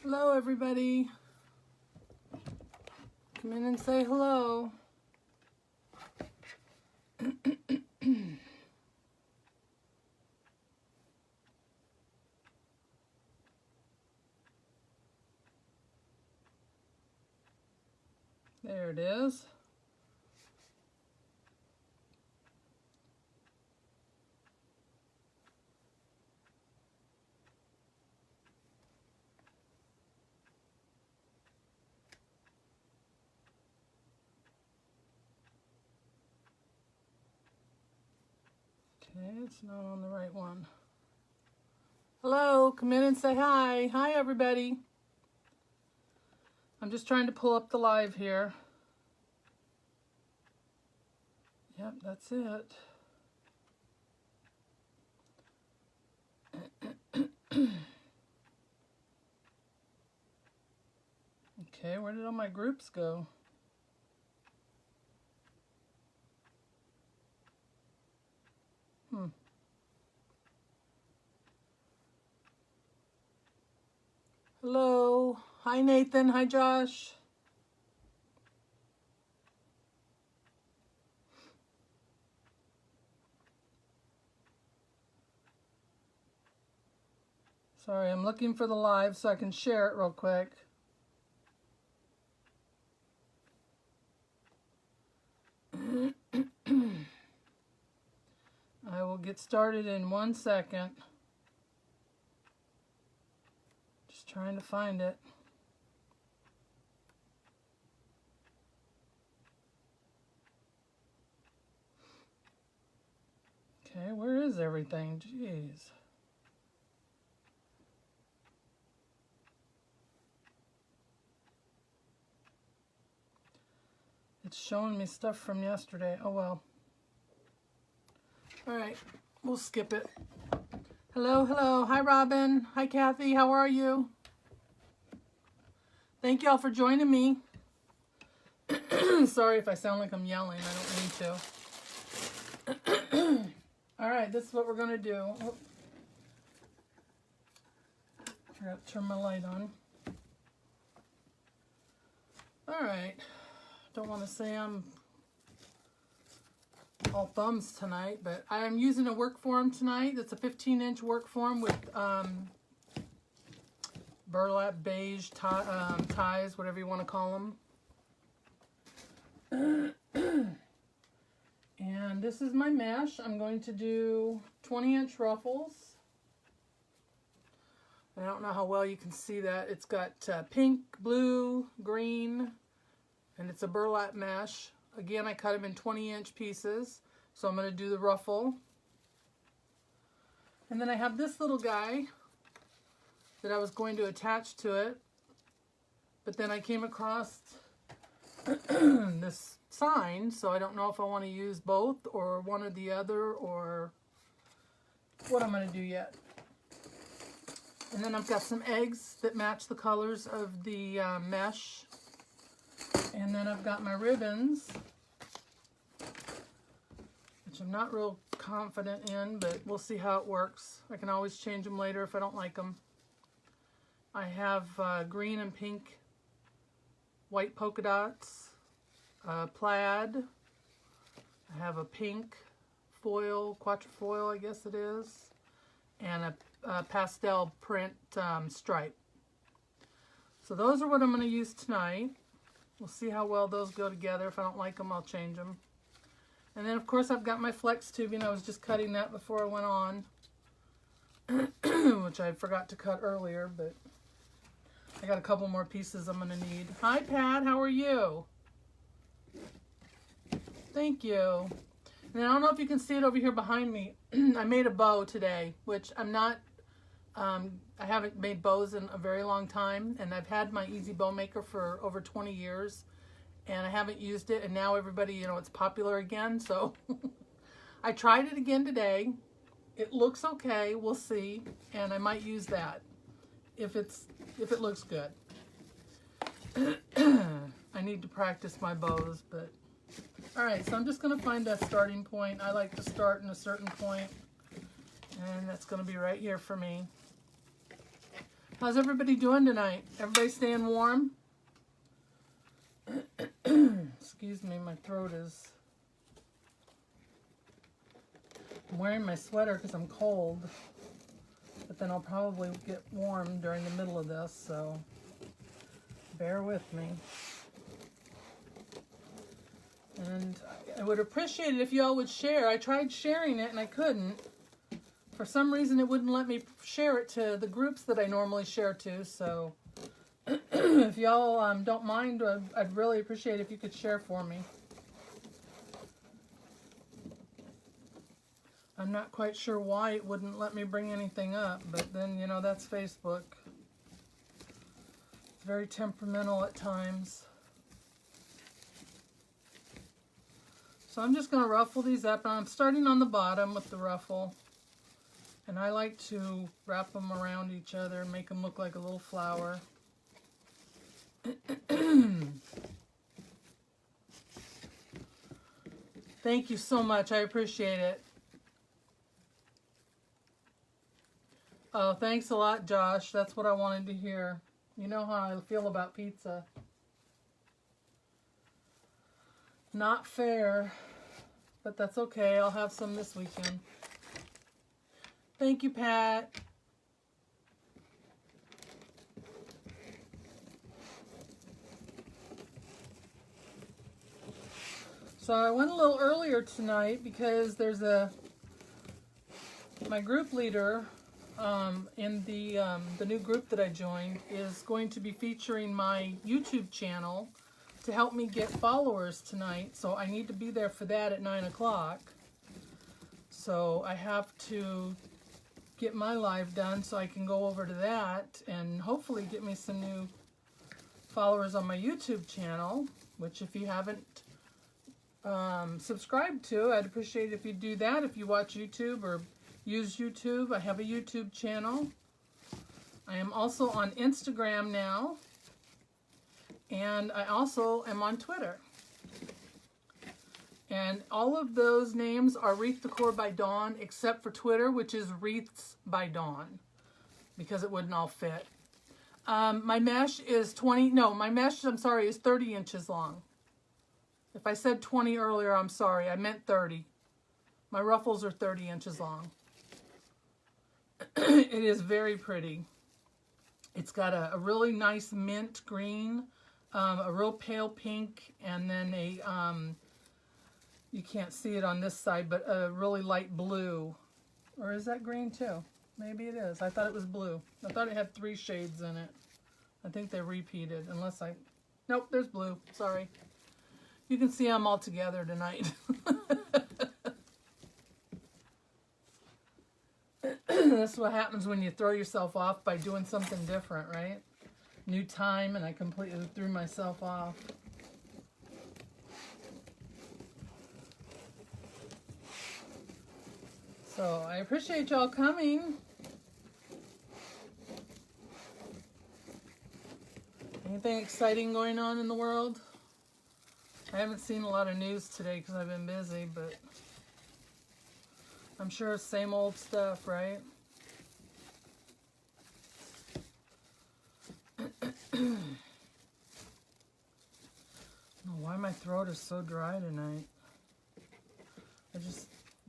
Hello, everybody. Come in and say hello. There it is. Okay, it's not on the right one. Hello, come in and say hi. Hi, everybody. I'm just trying to pull up the live here. Yep, that's it. Okay, where did all my groups go? Hello. Hi, Nathan. Hi, Josh. Sorry, I'm looking for the live so I can share it real quick. I will get started in 1 second. Just trying to find it. Okay, where is everything? Jeez. It's showing me stuff from yesterday. Oh well. All right, we'll skip it. Hello, hello. Hi, Robin. Hi, Kathy. How are you? Thank y'all for joining me. Sorry if I sound like I'm yelling. I don't mean to. All right, this is what we're going to do. Oh, I forgot to turn my light on. All right. Don't want to say I'm all thumbs tonight, but I am using a work form tonight. It's a 15-inch work form with burlap beige ties, whatever you want to call them. And this is my mesh. I'm going to do 20-inch ruffles. I don't know how well you can see that. It's got pink, blue, green, and it's a burlap mesh. Again, I cut them in 20-inch pieces. So I'm going to do the ruffle. And then I have this little guy that I was going to attach to it. But then I came across this sign, so I don't know if I want to use both or one or the other or what I'm going to do yet. And then I've got some eggs that match the colors of the mesh. And then I've got my ribbons, which I'm not real confident in, but we'll see how it works. I can always change them later if I don't like them. I have green and pink white polka dots, plaid. I have a pink foil, Qutra-foil I guess it is, and a pastel print stripe. So those are what I'm going to use tonight. We'll see how well those go together. If I don't like them, I'll change them. And then, of course, I've got my flex tubing. I was just cutting that before I went on, which I forgot to cut earlier, but I got a couple more pieces I'm going to need. Hi, Pat. How are you? Thank you. And I don't know if you can see it over here behind me. I made a bow today, which I'm not... I haven't made bows in a very long time, and I've had my Easy Bow Maker for over 20 years, and I haven't used it, and now everybody, you know, it's popular again, so I tried it again today. It looks okay, we'll see, and I might use that if it looks good. I need to practice my bows, but all right, so I'm just going to find that starting point. I like to start in a certain point, and that's going to be right here for me. How's everybody doing tonight? Everybody staying warm? Excuse me, my throat is... I'm wearing my sweater because I'm cold, but then I'll probably get warm during the middle of this, so bear with me. And I would appreciate it if you all would share. I tried sharing it and I couldn't. For some reason it wouldn't let me share it to the groups that I normally share to, so if y'all don't mind, I'd really appreciate it if you could share for me. I'm not quite sure why it wouldn't let me bring anything up, but then, you know, that's Facebook. It's very temperamental at times. So I'm just going to ruffle these up, and I'm starting on the bottom with the ruffle. And I like to wrap them around each other and make them look like a little flower. Thank you so much. I appreciate it. Oh, thanks a lot, Josh. That's what I wanted to hear. You know how I feel about pizza. Not fair, but that's okay. I'll have some this weekend. Thank you, Pat. So I went a little earlier tonight because there's my group leader in the new group that I joined is going to be featuring my YouTube channel to help me get followers tonight. So I need to be there for that at 9 o'clock. So I have to get my live done so I can go over to that and hopefully get me some new followers on my YouTube channel, which if you haven't subscribed to, I'd appreciate it if you do that. If you watch YouTube or use YouTube, I have a YouTube channel. I am also on Instagram now, and I also am on Twitter. And all of those names are Wreath Decor by Dawn, except for Twitter, which is Wreaths by Dawn, because it wouldn't all fit. My mesh is 30 inches long. If I said 20 earlier, I'm sorry. I meant 30. My ruffles are 30 inches long. It is very pretty. It's got a really nice mint green, a real pale pink, and then a... you can't see it on this side, but a really light blue. Or is that green too? Maybe it is. I thought it was blue. I thought it had 3 shades in it. I think they repeated, unless I... Nope, there's blue. Sorry. You can see I'm all together tonight. This is what happens when you throw yourself off by doing something different, right? New time, and I completely threw myself off. So I appreciate y'all coming. Anything exciting going on in the world? I haven't seen a lot of news today because I've been busy, but I'm sure it's same old stuff, right? I don't know why my throat is so dry tonight.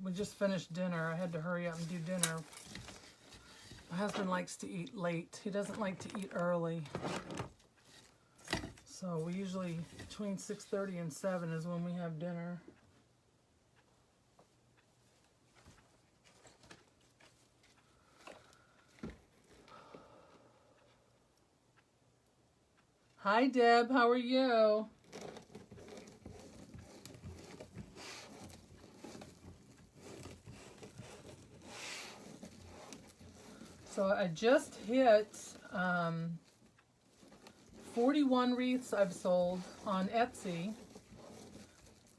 We just finished dinner. I had to hurry up and do dinner. My husband likes to eat late. He doesn't like to eat early. So we usually, between 6:30 and 7 is when we have dinner. Hi, Deb. How are you? So I just hit 41 wreaths I've sold on Etsy.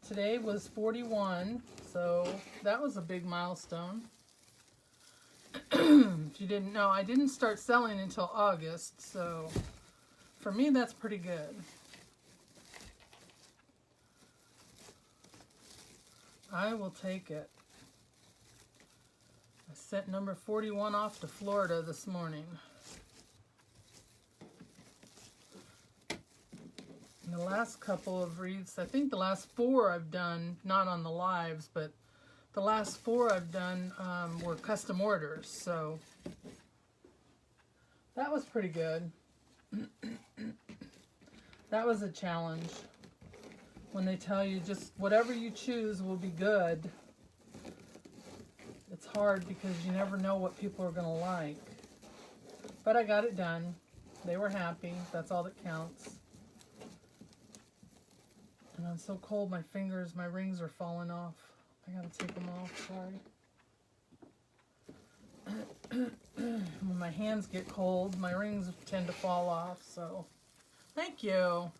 Today was 41, so that was a big milestone. If you didn't know, I didn't start selling until August, so for me that's pretty good. I will take it. I sent number 41 off to Florida this morning. The last couple of wreaths, I think the last 4 I've done, not on the lives, but the last 4 I've done were custom orders, so that was pretty good. That was a challenge. When they tell you just whatever you choose will be good, it's hard because you never know what people are going to like. But I got it done. They were happy. That's all that counts. And I'm so cold, my fingers, my rings are falling off. I gotta take them off, sorry. When my hands get cold, my rings tend to fall off, so thank you.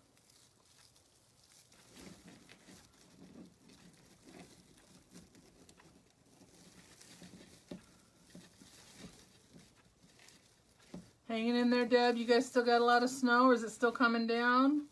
Hanging in there, Deb? You guys still got a lot of snow, or is it still coming down?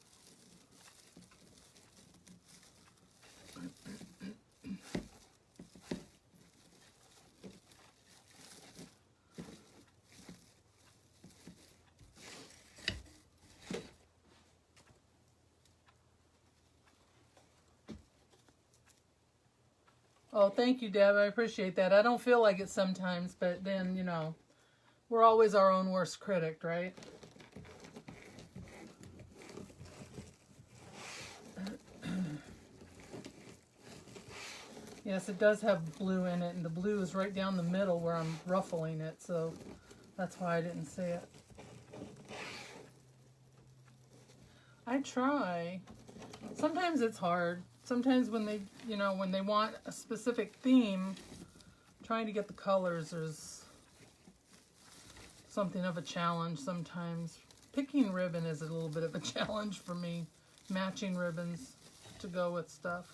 Oh, thank you, Deb. I appreciate that. I don't feel like it sometimes, but then, you know, we're always our own worst critic, right? Yes, it does have blue in it, and the blue is right down the middle where I'm ruffling it, so that's why I didn't say it. I try. Sometimes it's hard. Sometimes when they, you know, when they want a specific theme, trying to get the colors is something of a challenge sometimes. Picking ribbon is a little bit of a challenge for me. Matching ribbons to go with stuff.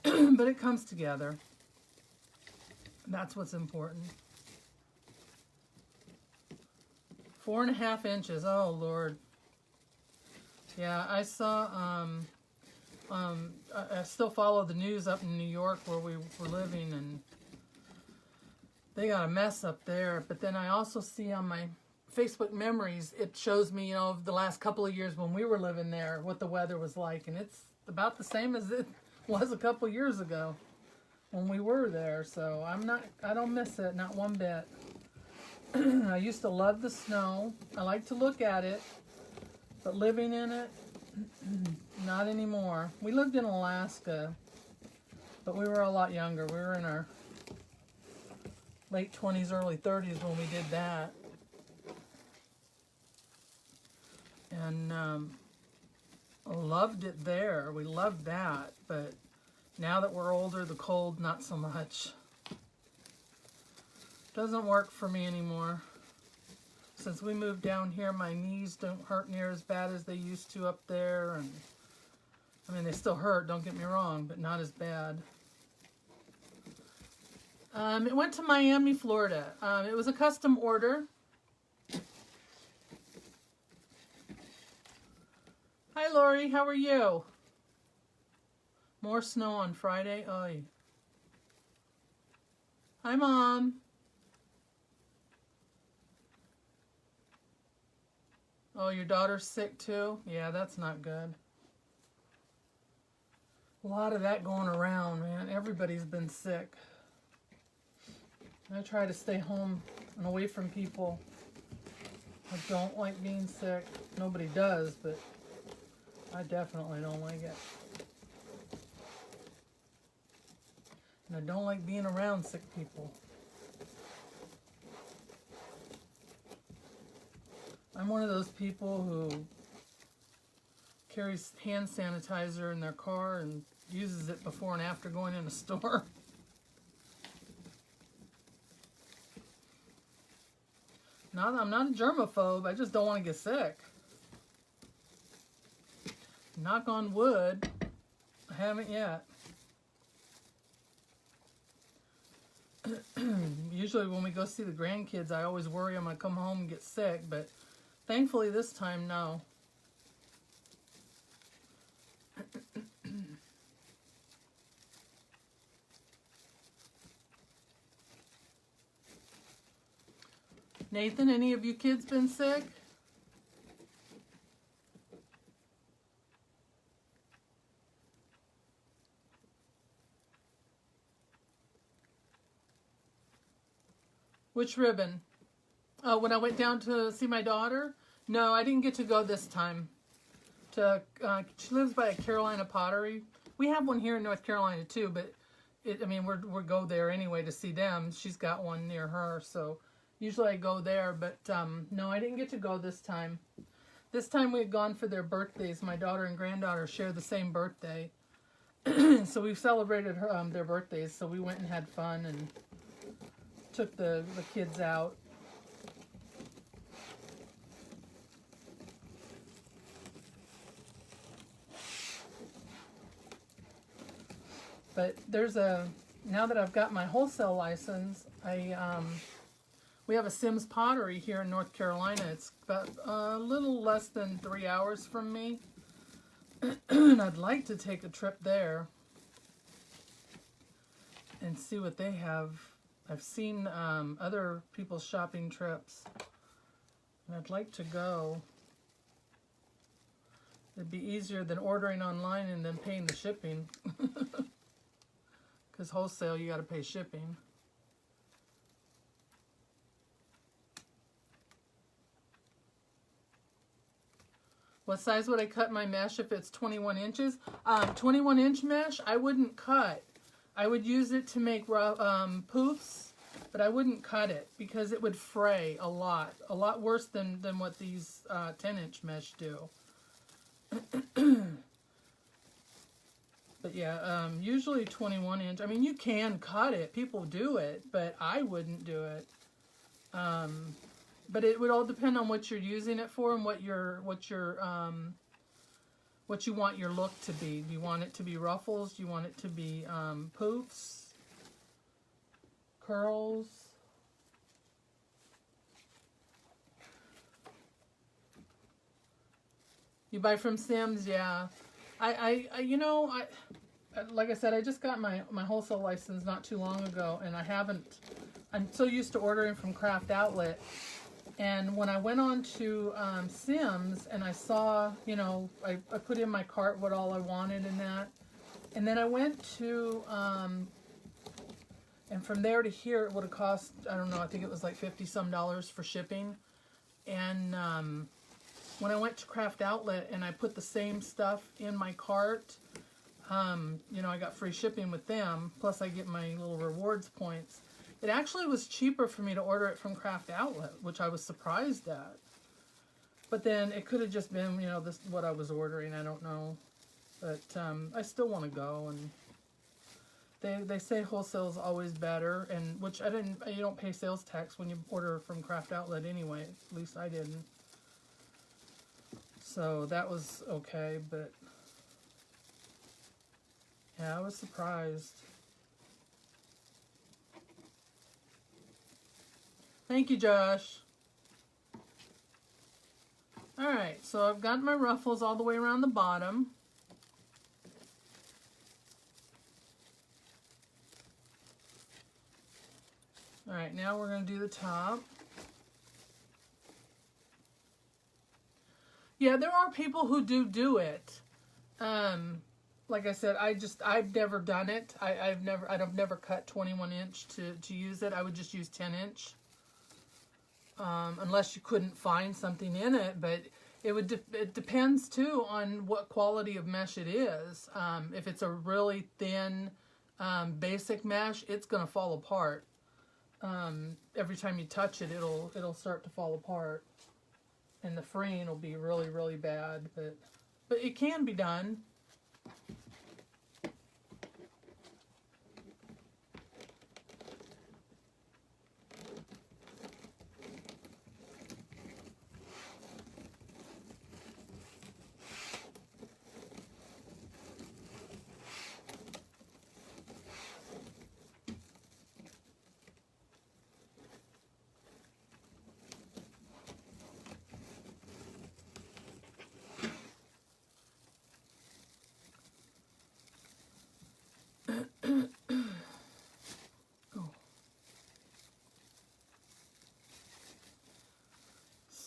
But it comes together. That's what's important. 4.5 inches. Oh, Lord. Yeah, I saw, I still follow the news up in New York where we were living, and they got a mess up there. But then I also see on my Facebook memories, it shows me, you know, the last couple of years when we were living there, what the weather was like. And it's about the same as it was a couple years ago when we were there. So I don't miss it, not one bit. I used to love the snow. I like to look at it. But living in it, not anymore. We lived in Alaska, but we were a lot younger. We were in our late 20s, early 30s when we did that. And loved it there. We loved that. But now that we're older, the cold, not so much. Doesn't work for me anymore. Since we moved down here, my knees don't hurt near as bad as they used to up there. And I mean, they still hurt, don't get me wrong, but not as bad. It went to Miami, Florida. It was a custom order. Hi, Lori. How are you? More snow on Friday. Oy. Hi, Mom. Oh, your daughter's sick too? Yeah, that's not good. A lot of that going around, man. Everybody's been sick. I try to stay home and away from people. I don't like being sick. Nobody does, but I definitely don't like it. And I don't like being around sick people. I'm one of those people who carries hand sanitizer in their car and uses it before and after going in a store. I'm not a germaphobe, I just don't want to get sick. Knock on wood, I haven't yet. Usually when we go see the grandkids, I always worry I'm going to come home and get sick, but thankfully this time, no. Nathan, any of you kids been sick? Which ribbon? Oh, when I went down to see my daughter? No, I didn't get to go this time. She lives by a Carolina Pottery. We have one here in North Carolina too, but I mean, we go there anyway to see them. She's got one near her, so usually I go there. But no, I didn't get to go this time. This time we had gone for their birthdays. My daughter and granddaughter share the same birthday, so we celebrated their birthdays. So we went and had fun and took the kids out. But there's now that I've got my wholesale license, we have a Sims Pottery here in North Carolina. It's about a little less than 3 hours from me. And I'd like to take a trip there and see what they have. I've seen other people's shopping trips, and I'd like to go. It'd be easier than ordering online and then paying the shipping. Because wholesale, you got to pay shipping. What size would I cut my mesh if it's 21 inches? 21 inch mesh, I wouldn't cut. I would use it to make poofs, but I wouldn't cut it because it would fray a lot worse than what these 10 inch mesh do. But yeah, usually 21 inch. I mean, you can cut it. People do it, but I wouldn't do it. But it would all depend on what you're using it for and what you want your look to be. Do you want it to be ruffles? Do you want it to be poofs? Curls? You buy from Sims? Yeah. You know, like I said, I just got my wholesale license not too long ago, and I'm so used to ordering from Craft Outlet. And when I went on to Sims and I saw, you know, I put in my cart what all I wanted and that. And then I went to, and from there to here it would have cost, I don't know, I think it was like $50 some for shipping. And when I went to Craft Outlet and I put the same stuff in my cart, you know, I got free shipping with them, plus I get my little rewards points. It actually was cheaper for me to order it from Craft Outlet, which I was surprised at. But then it could have just been, you know, this what I was ordering. I don't know. But I still want to go. And they say wholesale is always better, and which you don't pay sales tax when you order from Craft Outlet anyway. At least I didn't. So that was okay, but yeah, I was surprised. Thank you, Josh. Alright, so I've got my ruffles all the way around the bottom. Alright, now we're going to do the top. Yeah, there are people who do it. Like I said, I've never done it. I've never cut 21 inch to use it. I would just use 10 inch. Unless you couldn't find something in it, but it depends too on what quality of mesh it is. If it's a really thin, basic mesh, it's gonna fall apart. Every time you touch it, it'll start to fall apart, and the fraying will be really, really bad. But it can be done.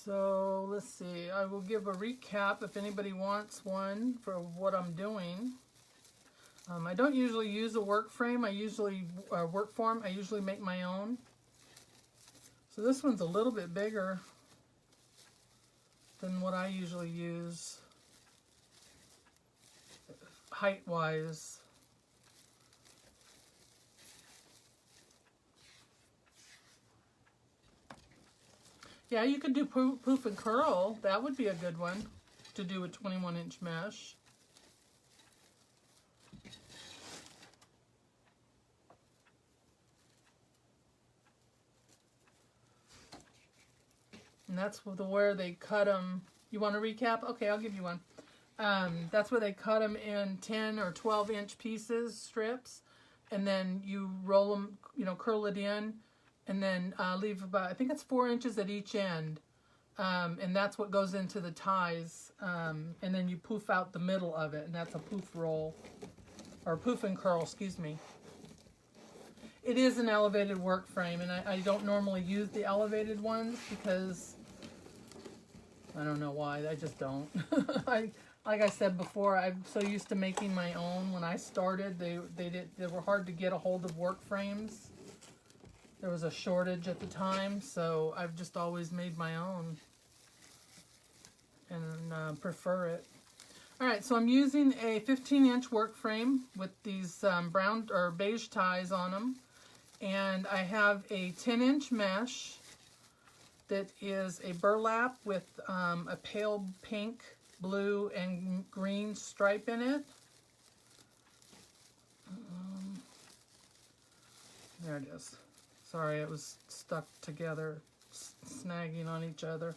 So let's see, I will give a recap if anybody wants one for what I'm doing. I don't usually use a work frame. I usually work form. I usually make my own. So this one's a little bit bigger than what I usually use height-wise. Yeah, you could do poof and curl. That would be a good one to do a 21-inch mesh. And that's where they cut them. You want a recap? Okay, I'll give you one. That's where they cut them in 10 or 12-inch pieces, strips, and then you roll them, curl it in, and then leave about, I think it's 4 inches at each end. And that's what goes into the ties. And then you poof out the middle of it, and that's a poof roll, or poof and curl, excuse me. It is an elevated work frame, and I don't normally use the elevated ones because I don't know why. I just don't. Like I said before, I'm so used to making my own. When I started, they were hard to get a hold of work frames. There was a shortage at the time, so I've just always made my own and prefer it. All right, so I'm using a 15-inch work frame with these brown or beige ties on them, and I have a 10-inch mesh that is a burlap with a pale pink, blue, and green stripe in it. There it is. Sorry, it was stuck together, snagging on each other.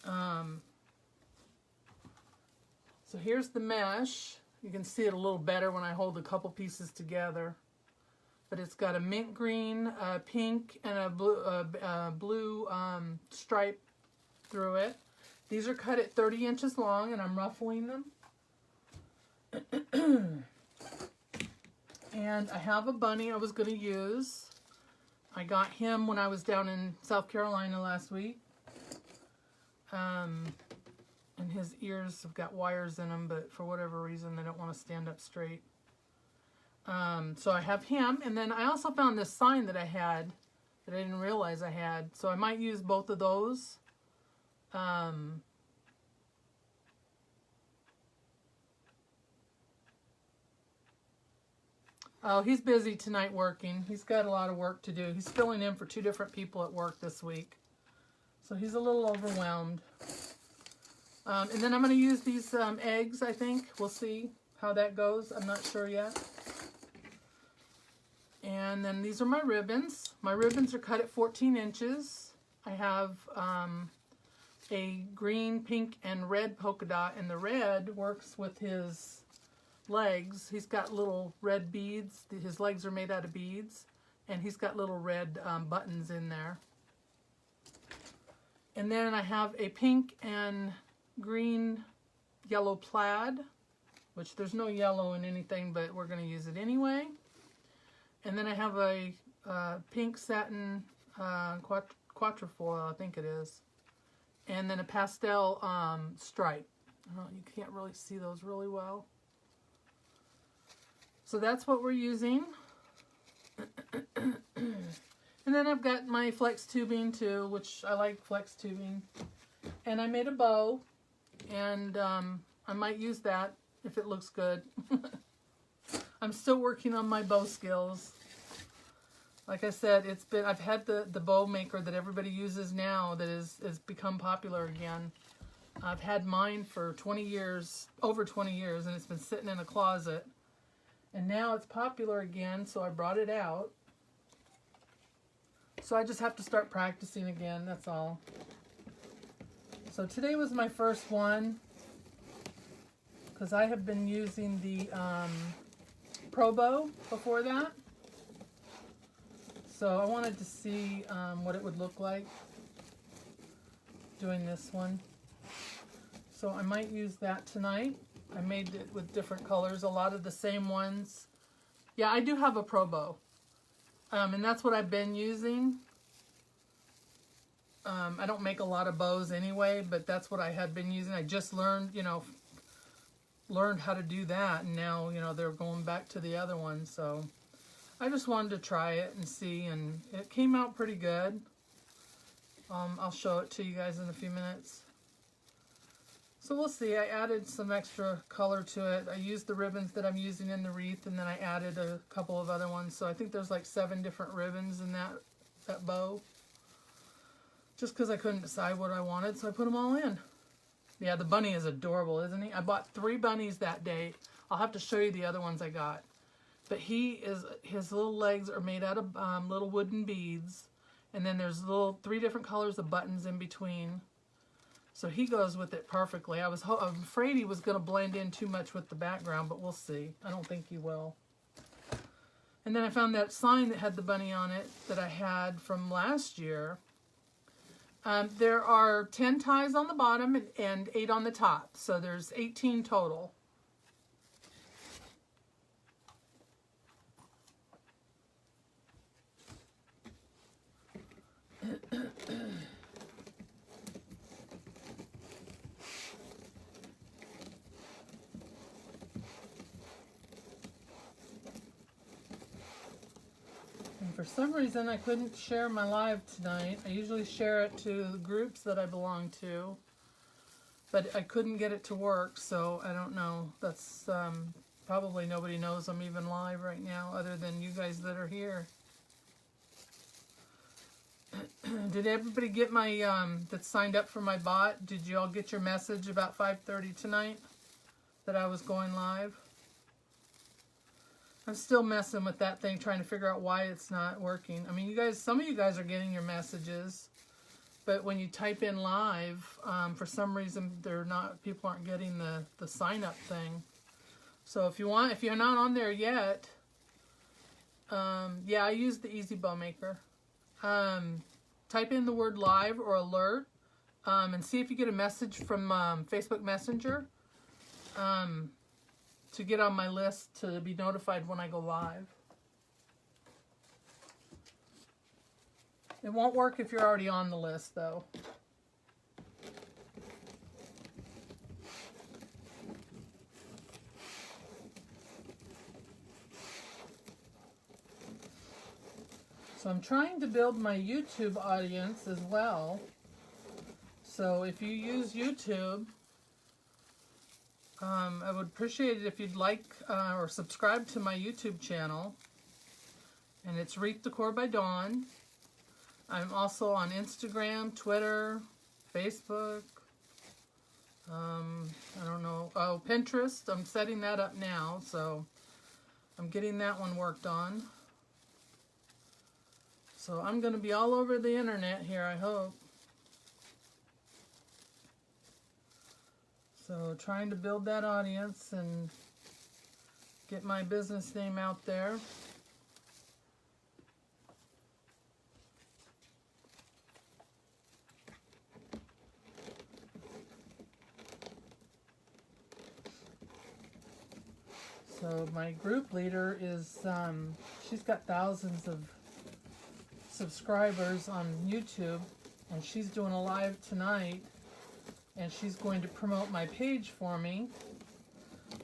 So here's the mesh. You can see it a little better when I hold a couple pieces together. But it's got a mint green, pink, and a blue stripe through it. These are cut at 30 inches long, and I'm ruffling them. And I have a bunny I was going to use. I got him when I was down in South Carolina last week. And his ears have got wires in them, but for whatever reason, they don't want to stand up straight. So I have him, and then I also found this sign that I had that I didn't realize I had. So I might use both of those. Oh, he's busy tonight working. He's got a lot of work to do. He's filling in for 2 different people at work this week. So he's a little overwhelmed. And then I'm going to use these eggs, I think. We'll see how that goes. I'm not sure yet. And then these are my ribbons. My ribbons are cut at 14 inches. I have a green, pink, and red polka dot. And the red works with his legs. He's got little red beads. His legs are made out of beads. And he's got little red buttons in there. And then I have a pink and green yellow plaid, which there's no yellow in anything, but we're going to use it anyway. And then I have a pink satin Qutra-foil, I think it is. And then a pastel stripe. You can't really see those really well. So that's what we're using. And then I've got my flex tubing too, which I like flex tubing. And I made a bow, and I might use that if it looks good. I'm still working on my bow skills. Like I said, I've had the bow maker that everybody uses now that has become popular again. I've had mine for 20 years, over 20 years, and it's been sitting in a closet. And now it's popular again, so I brought it out. So I just have to start practicing again, that's all. So today was my first one, because I have been using the Pro Bow before that. So I wanted to see what it would look like doing this one. So I might use that tonight. I made it with different colors, a lot of the same ones. Yeah, I do have a Pro Bow. And that's what I've been using. I don't make a lot of bows anyway, but that's what I had been using. I just learned how to do that, and now, they're going back to the other one. So I just wanted to try it and see, and it came out pretty good. I'll show it to you guys in a few minutes. So we'll see. I added some extra color to it. I used the ribbons that I'm using in the wreath, and then I added a couple of other ones. So I think there's like 7 different ribbons in that bow. Just because I couldn't decide what I wanted, so I put them all in. Yeah, the bunny is adorable, isn't he? I bought 3 bunnies that day. I'll have to show you the other ones I got. But his little legs are made out of little wooden beads. And then there's 3 different colors of buttons in between. So he goes with it perfectly. I'm afraid he was going to blend in too much with the background, but we'll see. I don't think he will. And then I found that sign that had the bunny on it that I had from last year. There are 10 ties on the bottom and 8 on the top. So there's 18 total. For some reason, I couldn't share my live tonight. I usually share it to the groups that I belong to, but I couldn't get it to work, so I don't know. That's probably nobody knows I'm even live right now other than you guys that are here. Did everybody get my, that signed up for my bot? Did you all get your message about 5:30 tonight that I was going live? I'm still messing with that thing, trying to figure out why it's not working. I mean, you guys, some of you guys are getting your messages, but when you type in live, for some reason, people aren't getting the sign up thing. So if you're not on there yet, yeah, I use the Easy Bow Maker. Type in the word live or alert, and see if you get a message from Facebook Messenger. To get on my list to be notified when I go live. It won't work if you're already on the list, though. So I'm trying to build my YouTube audience as well. So if you use YouTube, I would appreciate it if you'd like or subscribe to my YouTube channel. And it's Wreath Decor by Dawn. I'm also on Instagram, Twitter, Facebook. I don't know. Oh, Pinterest. I'm setting that up now, so I'm getting that one worked on. So I'm going to be all over the internet here, I hope. So trying to build that audience and get my business name out there. So my group leader is, she's got thousands of subscribers on YouTube, and she's doing a live tonight. And she's going to promote my page for me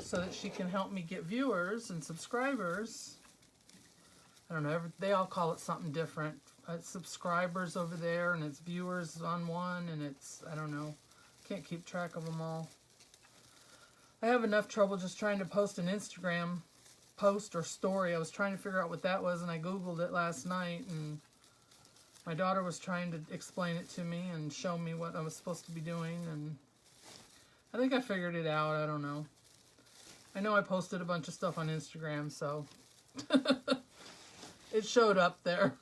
so that she can help me get viewers and subscribers. I don't know, they all call it something different. It's subscribers over there, and it's viewers on one, and it's, I don't know, can't keep track of them all. I have enough trouble just trying to post an Instagram post or story. I was trying to figure out what that was, and I Googled it last night, and my daughter was trying to explain it to me and show me what I was supposed to be doing, and I think I figured it out. I don't know. I know I posted a bunch of stuff on Instagram, so it showed up there.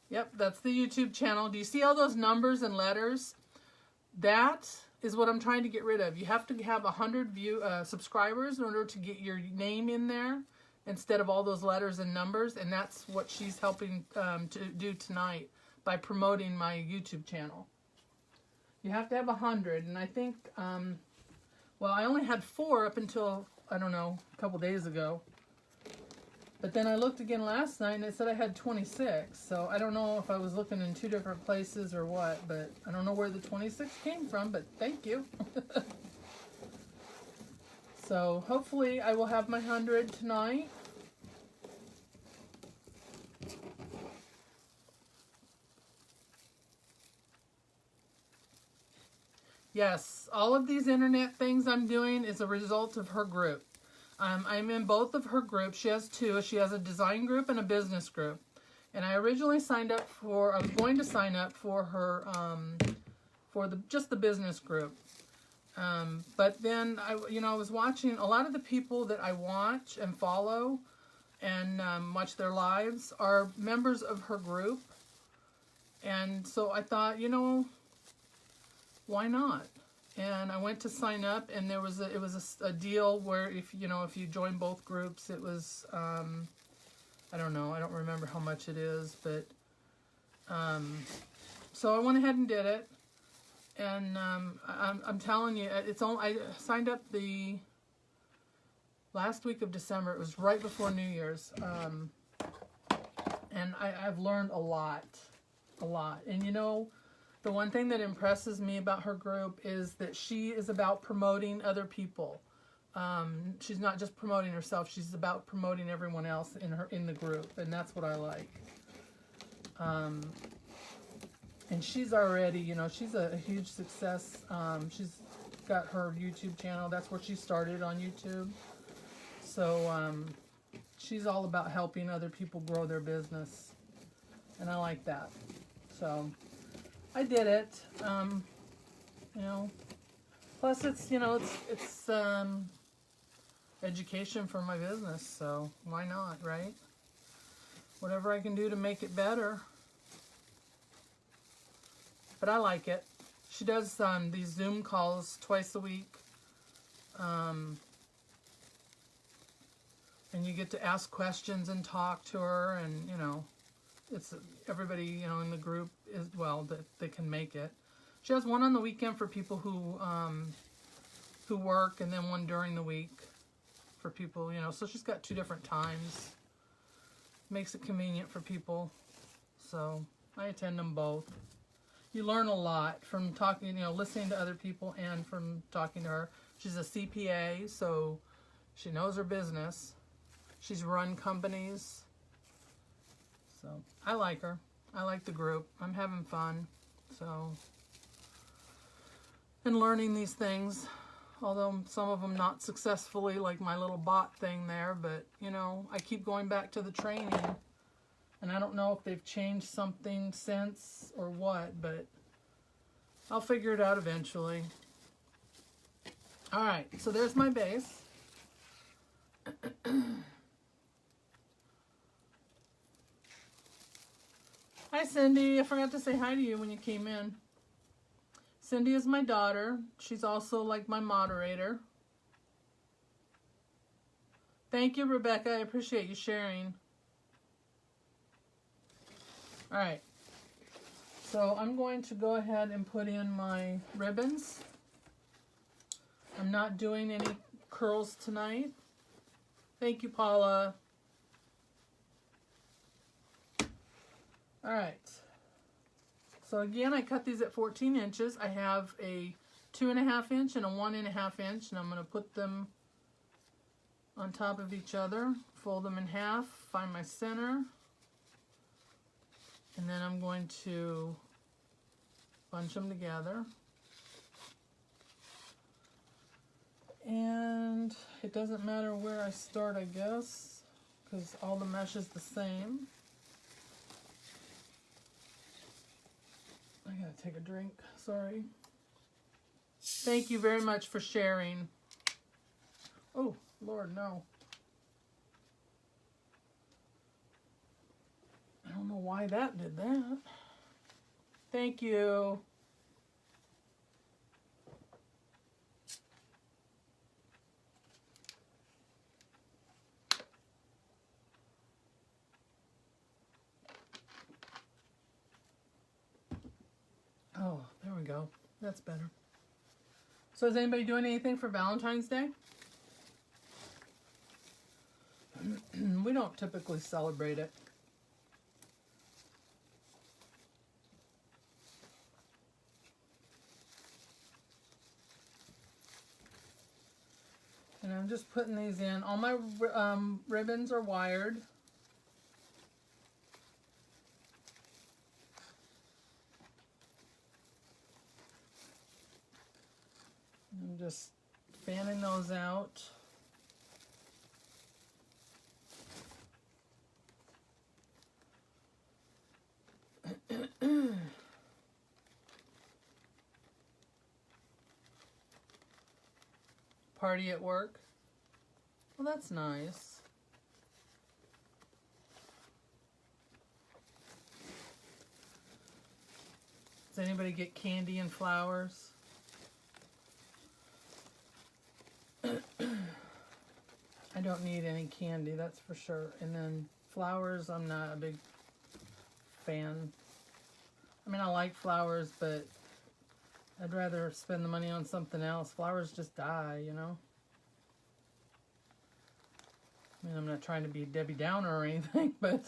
Yep, that's the YouTube channel. Do you see all those numbers and letters? That is what I'm trying to get rid of. You have to have 100 subscribers in order to get your name in there, instead of all those letters and numbers, and that's what she's helping to do tonight by promoting my YouTube channel. You have to have 100, and I think, well, I only had 4 up until, I don't know, a couple days ago. But then I looked again last night, and it said I had 26, so I don't know if I was looking in 2 different places or what, but I don't know where the 26 came from, but thank you. So hopefully I will have my 100 tonight. Yes, all of these internet things I'm doing is a result of her group. I'm in both of her groups. She has two. She has a design group and a business group. And I originally signed up for, I was going to sign up for her, for just the business group. But then I was watching a lot of the people that I watch and follow and watch their lives are members of her group. And so I thought, why not? And I went to sign up, and it was a deal where if you join both groups, it was I don't know, I don't remember how much it is, but so I went ahead and did it, and I'm telling you, I signed up the last week of December. It was right before New Year's, and I've learned a lot, and the one thing that impresses me about her group is that she is about promoting other people. She's not just promoting herself, she's about promoting everyone else in the group, and that's what I like. And she's already, she's a huge success. She's got her YouTube channel. That's where she started, on YouTube. So she's all about helping other people grow their business, and I like that. So I did it, plus it's education for my business, so why not, right? Whatever I can do to make it better. But I like it. She does these Zoom calls twice a week, and you get to ask questions and talk to her, and it's everybody in the group is that they can make it. She has one on the weekend for people who work, and then one during the week for people, so she's got two different times. Makes it convenient for people. So I attend them both. You learn a lot from talking, listening to other people and from talking to her. She's a CPA, so she knows her business. She's run companies. So I like her. I like the group. I'm having fun. So, and learning these things, although some of them not successfully, like my little bot thing there, but I keep going back to the training, and I don't know if they've changed something since or what, but I'll figure it out eventually. All right, so there's my base. Hi, Cindy. I forgot to say hi to you when you came in. Cindy is my daughter. She's also like my moderator. Thank you, Rebecca. I appreciate you sharing. All right. So I'm going to go ahead and put in my ribbons. I'm not doing any curls tonight. Thank you, Paula. All right. So again, I cut these at 14 inches. I have a 2.5 inch and a 1.5 inch, and I'm going to put them on top of each other, fold them in half, find my center, and then I'm going to bunch them together. And it doesn't matter where I start, I guess, because all the mesh is the same. I gotta take a drink, sorry. Thank you very much for sharing. Oh, Lord, no. I don't know why that did that. Thank you. Oh, there we go. That's better. So is anybody doing anything for Valentine's Day? We don't typically celebrate it. And I'm just putting these in. All my ribbons are wired. I'm just fanning those out. Party at work. Well, that's nice. Does anybody get candy and flowers? I don't need any candy, that's for sure. And then flowers, I'm not a big fan. I mean, I like flowers, but I'd rather spend the money on something else. Flowers just die, you know? I mean, I'm not trying to be Debbie Downer or anything, but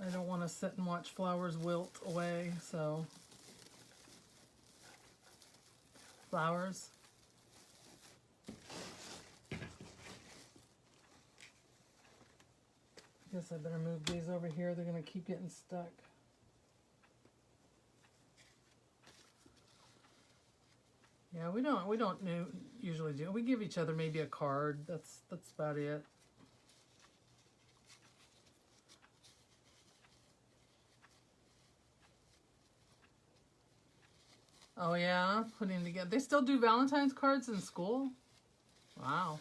I don't want to sit and watch flowers wilt away, so. Flowers. I guess I better move these over here. They're going to keep getting stuck. Yeah, we don't usually do. We give each other maybe a card. That's about it. Oh yeah, putting together. They still do Valentine's cards in school? Wow.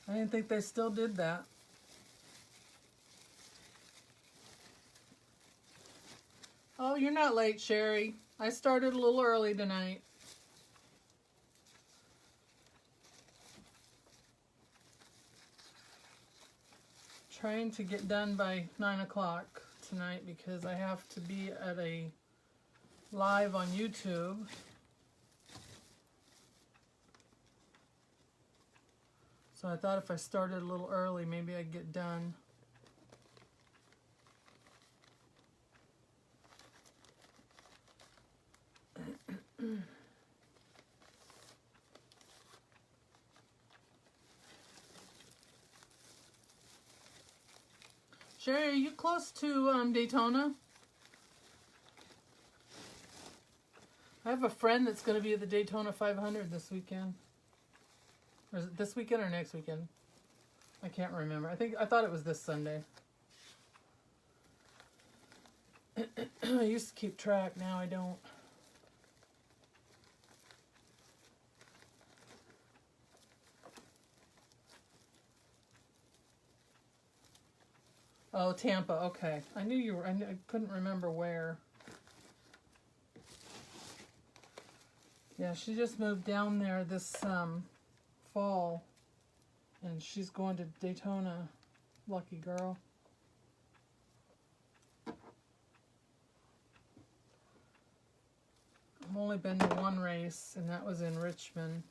I didn't think they still did that. Oh, you're not late, Sherry. I started a little early tonight. Trying to get done by 9 o'clock tonight because I have to be at a live on YouTube. So I thought if I started a little early, maybe I'd get done. Sherry, are you close to Daytona? I have a friend that's going to be at the Daytona 500 this weekend. Or is it this weekend or next weekend? I can't remember. I thought it was this Sunday. I used to keep track, now I don't. Oh, Tampa, okay. I knew you were, I couldn't remember where. Yeah, she just moved down there this fall, and she's going to Daytona. Lucky girl. I've only been to one race, and that was in Richmond.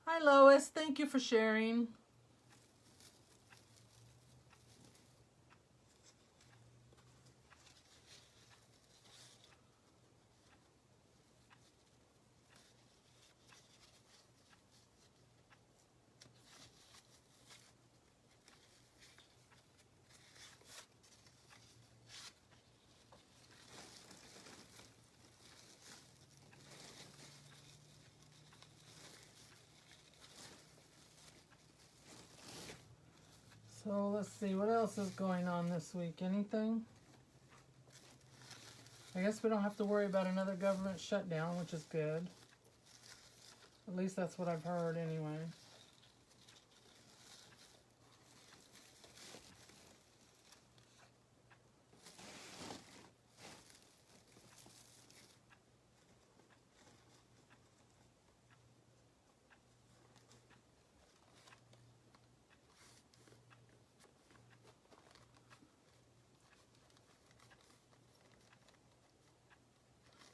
Hi, Lois. Thank you for sharing. So let's see, what else is going on this week? Anything? I guess we don't have to worry about another government shutdown, which is good. At least that's what I've heard anyway.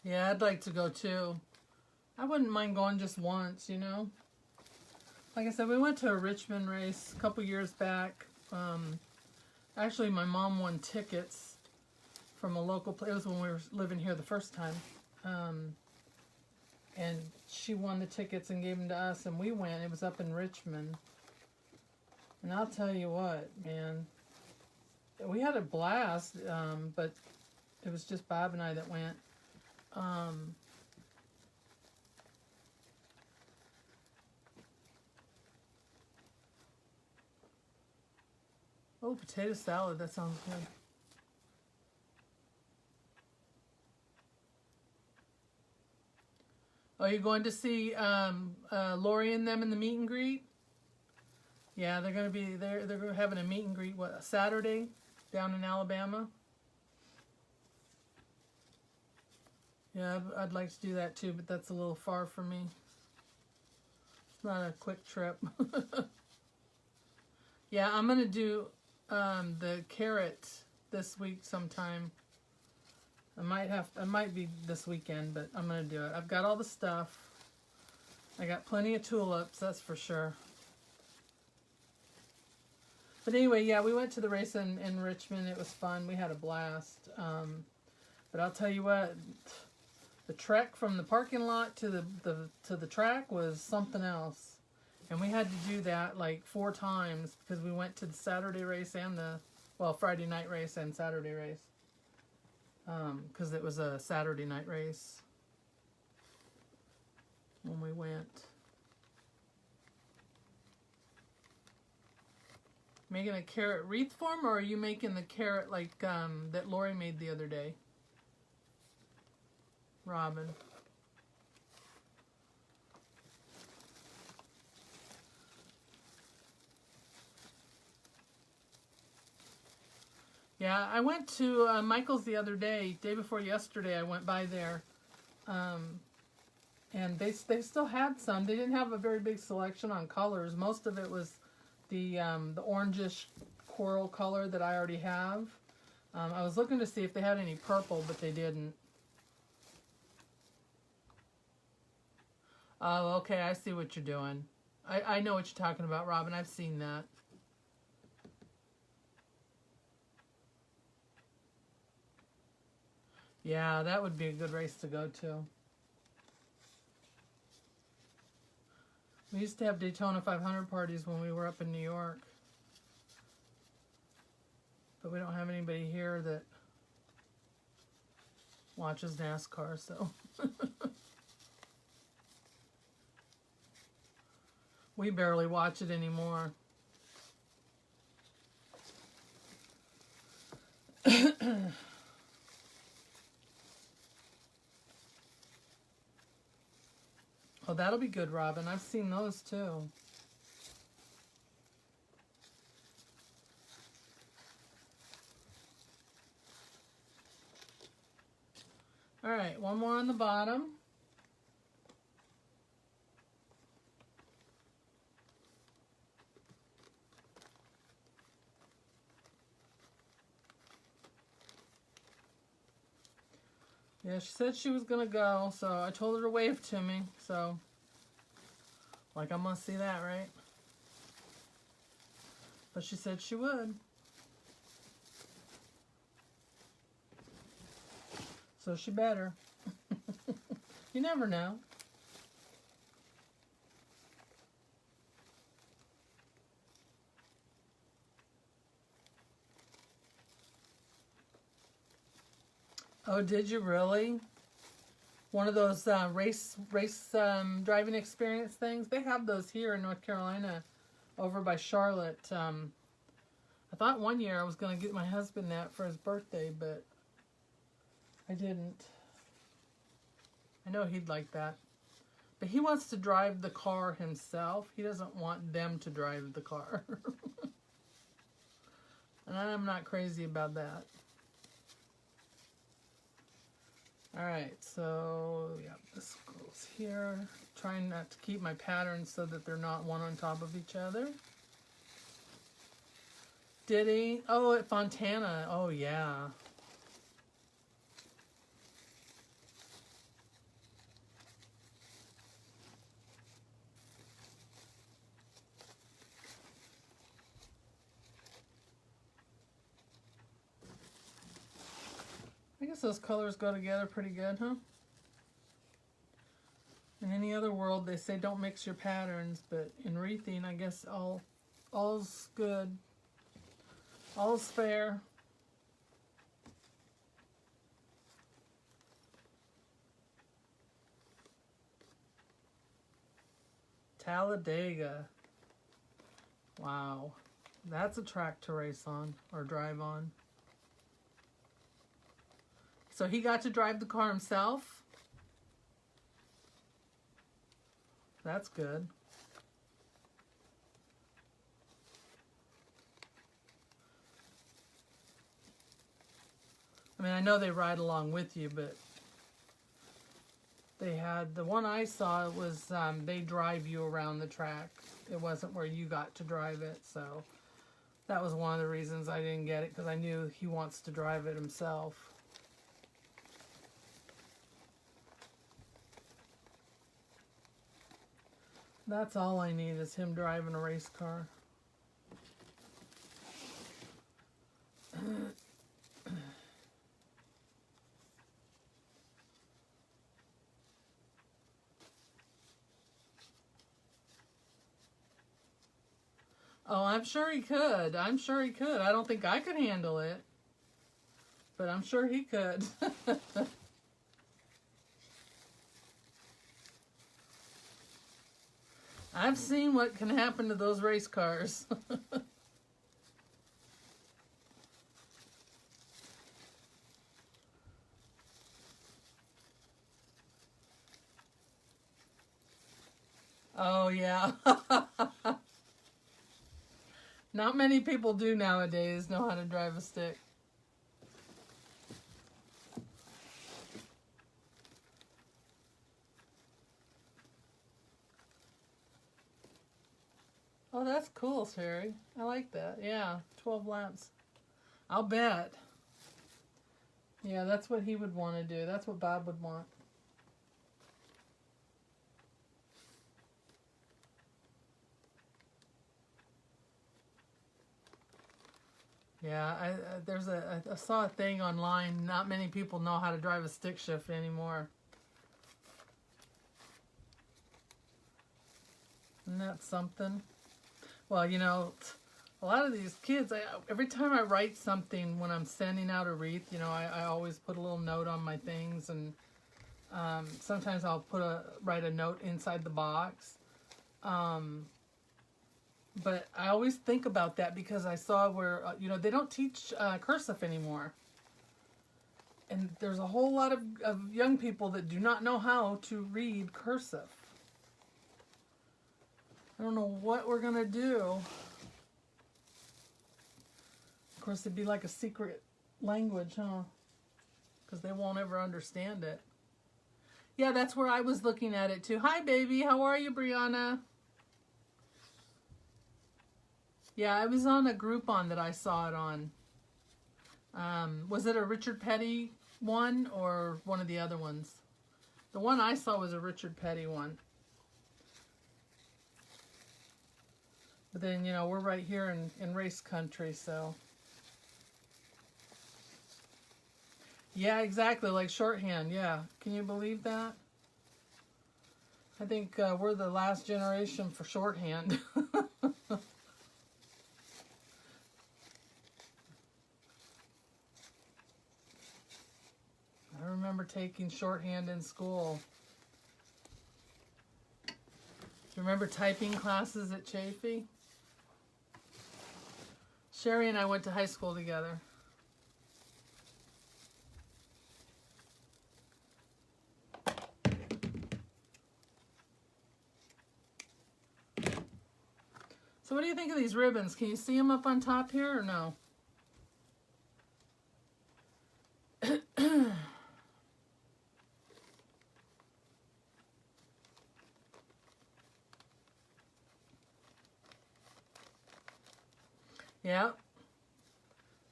Yeah, I'd like to go too. I wouldn't mind going just once, you know. Like I said, we went to a Richmond race a couple years back. Actually, my mom won tickets from a local place. It was when we were living here the first time. And she won the tickets and gave them to us, and we went. It was up in Richmond. And I'll tell you what, man. We had a blast, but it was just Bob and I that went. Oh, potato salad. That sounds good. Oh, you're going to see Lori and them in the meet and greet? Yeah, they're going to be there. They're having a meet and greet, what, Saturday down in Alabama? Yeah, I'd like to do that too, but that's a little far for me. It's not a quick trip. Yeah, I'm going to do the carrot this week sometime. I might be this weekend, but I'm going to do it. I've got all the stuff. I got plenty of tulips, that's for sure. But anyway, yeah, we went to the race in Richmond. It was fun. We had a blast. But I'll tell you what, the trek from the parking lot to the track was something else. And we had to do that like 4 times because we went to the Saturday race and Friday night race and Saturday race. Because it was a Saturday night race when we went. Making a carrot wreath form, or are you making the carrot like that Lori made the other day? Robin. Yeah, I went to Michael's the other day before yesterday. I went by there, and they still had some. They didn't have a very big selection on colors. Most of it was the orangish coral color that I already have. I was looking to see if they had any purple, but they didn't. Oh, okay, I see what you're doing. I know what you're talking about, Robin. I've seen that. Yeah, that would be a good race to go to. We used to have Daytona 500 parties when we were up in New York. But we don't have anybody here that watches NASCAR, so. We barely watch it anymore. Oh, that'll be good, Robin. I've seen those too. All right, one more on the bottom. Yeah, she said she was gonna go, so I told her to wave to me, so like I must see that, right? But she said she would. So she better. You never know. Oh, did you really? One of those race driving experience things? They have those here in North Carolina, over by Charlotte. I thought one year I was going to get my husband that for his birthday, but I didn't. I know he'd like that. But he wants to drive the car himself. He doesn't want them to drive the car. And I'm not crazy about that. Alright, so yeah, this goes here. Trying not to keep my patterns so that they're not one on top of each other. Diddy. Oh, at Fontana. Oh, yeah. guess those colors go together pretty good, huh? In any other world, they say don't mix your patterns, but in wreathing, I guess all's good. All's fair. Talladega. Wow. That's a track to race on or drive on. So he got to drive the car himself. That's good. I mean, I know they ride along with you, but they had, the one I saw was they drive you around the track. It wasn't where you got to drive it, so that was one of the reasons I didn't get it, because I knew he wants to drive it himself. That's all I need is him driving a race car. Oh, I'm sure he could. I'm sure he could. I don't think I could handle it. But I'm sure he could. I've seen what can happen to those race cars. Oh, yeah. Not many people do nowadays know how to drive a stick. Oh, that's cool, Sherry. I like that. Yeah, 12 lamps. I'll bet. Yeah, that's what he would want to do. That's what Bob would want. Yeah, I saw a thing online. Not many people know how to drive a stick shift anymore. Isn't that something? Well, you know, a lot of these kids, every time I write something when I'm sending out a wreath, you know, I always put a little note on my things, and sometimes I'll write a note inside the box. But I always think about that because I saw where, you know, they don't teach cursive anymore. And there's a whole lot of young people that do not know how to read cursive. I don't know what we're going to do. Of course, it'd be like a secret language, huh? Because they won't ever understand it. Yeah, that's where I was looking at it too. Hi, baby. How are you, Brianna? Yeah, I was on a Groupon that I saw it on. Was it a Richard Petty one or one of the other ones? The one I saw was a Richard Petty one. But then, you know, we're right here in race country, so. Yeah, exactly, like shorthand, yeah. Can you believe that? I think we're the last generation for shorthand. I remember taking shorthand in school. Do you remember typing classes at Chafee? Sherry and I went to high school together. So what do you think of these ribbons? Can you see them up on top here or no? Yep.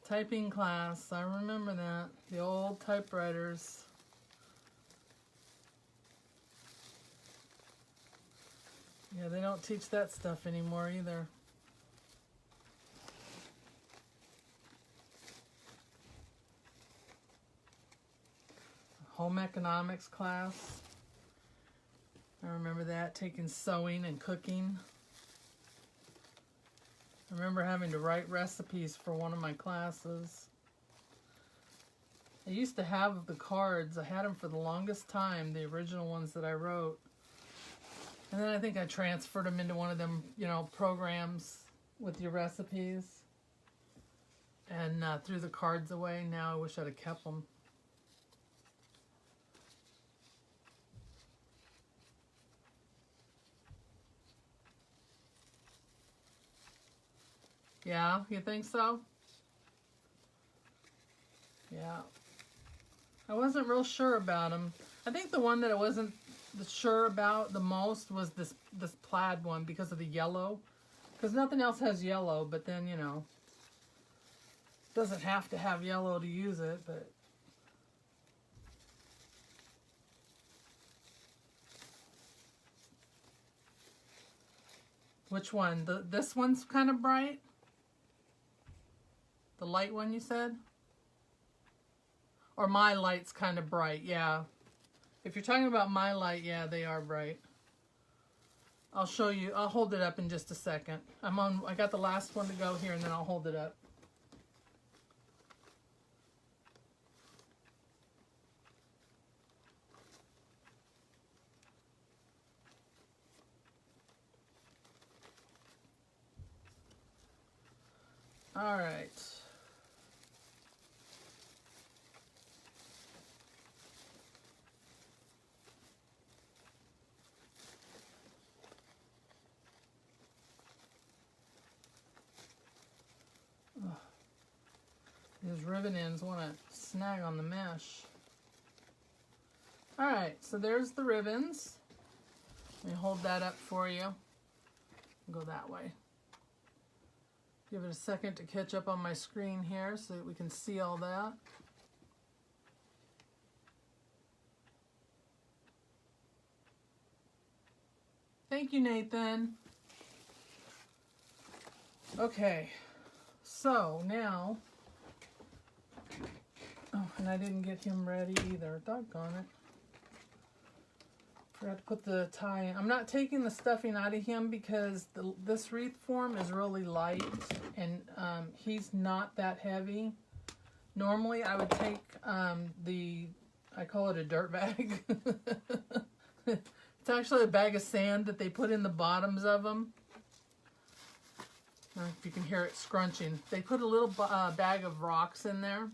Typing class. I remember that. The old typewriters. Yeah, they don't teach that stuff anymore either. home economics class. I remember that, taking sewing and cooking. I remember having to write recipes for one of my classes. I used to have the cards. I had them for the longest time, the original ones that I wrote. And then I think I transferred them into one of them, you know, programs with your recipes. And threw the cards away. Now I wish I'd have kept them. Yeah, you think so? Yeah. I wasn't real sure about them. I think the one that I wasn't sure about the most was this plaid one because of the yellow. Because nothing else has yellow, but then, you know, doesn't have to have yellow to use it, but... Which one? This one's kind of bright? The light one, you said? Or my light's kind of bright, yeah. If you're talking about my light, yeah, they are bright. I'll show you. I'll hold it up in just a second. I got the last one to go here, and then I'll hold it up. All right. These ribbon ends want to snag on the mesh. All right, so there's the ribbons. Let me hold that up for you. Go that way. Give it a second to catch up on my screen here so that we can see all that. Thank you, Nathan. Okay, so now, oh, and I didn't get him ready either. Doggone it. Forgot to put the tie in. I'm not taking the stuffing out of him because this wreath form is really light and he's not that heavy. Normally I would take I call it a dirt bag. It's actually a bag of sand that they put in the bottoms of them. I don't know if you can hear it scrunching. They put a little bag of rocks in there